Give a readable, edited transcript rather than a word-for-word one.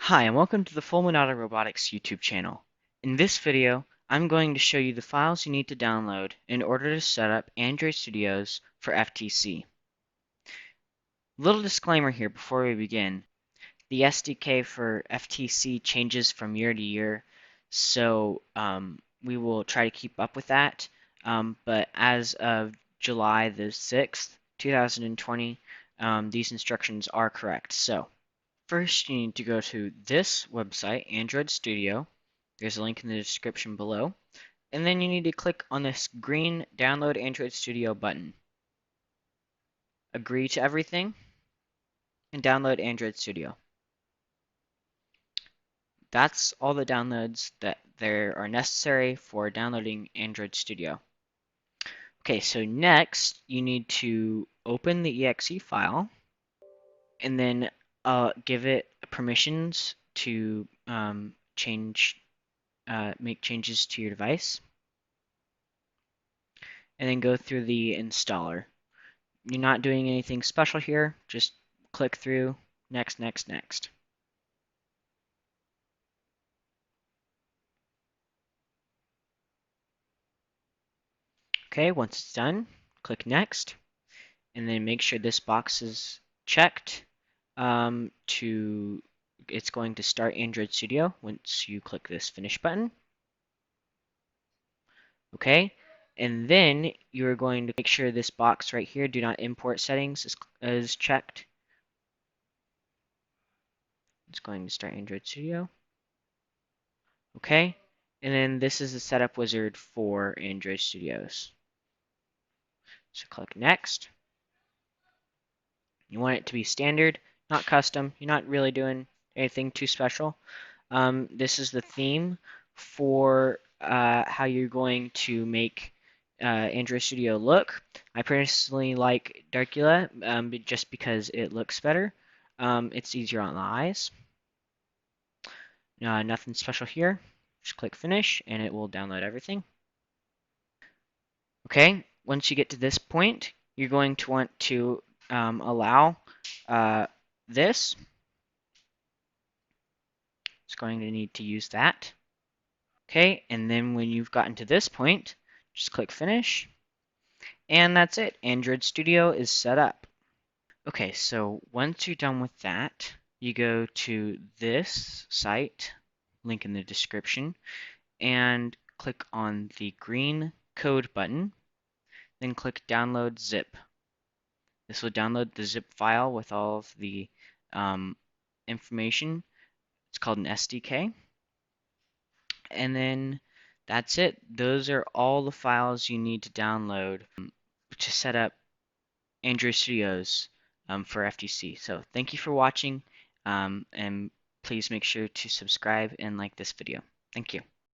Hi, and welcome to the Fulminata Robotics YouTube channel. In this video, I'm going to show you the files you need to download in order to set up Android Studios for FTC. Little disclaimer here before we begin. The SDK for FTC changes from year to year, so we will try to keep up with that. But as of July the 6th, 2020, these instructions are correct. So, first, you need to go to this website, Android Studio. There's a link in the description below. And then you need to click on this green Download Android Studio button. Agree to everything and download Android Studio. That's all the downloads that there are necessary for downloading Android Studio. Okay, so next you need to open the exe file and then give it permissions to make changes to your device, and then go through the installer. You're not doing anything special here, just click through, next, next, next. Okay, once it's done, click next, and then make sure this box is checked it's going to start Android Studio once you click this finish button. Okay, and then you're going to make sure this box right here, do not import settings, is checked. It's going to start Android Studio. Okay, and then this is the setup wizard for Android Studios. So click next. You want it to be standard, not custom. You're not really doing anything too special. This is the theme for how you're going to make Android Studio look. I personally like Darkula just because it looks better. It's easier on the eyes. Nothing special here. Just click finish and it will download everything. Okay, once you get to this point, you're going to want to allow this. It's going to need to use that. Okay, and then when you've gotten to this point, just click finish. And that's it. Android Studio is set up. Okay, so once you're done with that, you go to this site, link in the description, and click on the green code button, then click download zip. This will download the zip file with all of the information. It's called an SDK. And then that's it. Those are all the files you need to download to set up Android Studios for FTC. So thank you for watching, and please make sure to subscribe and like this video. Thank you.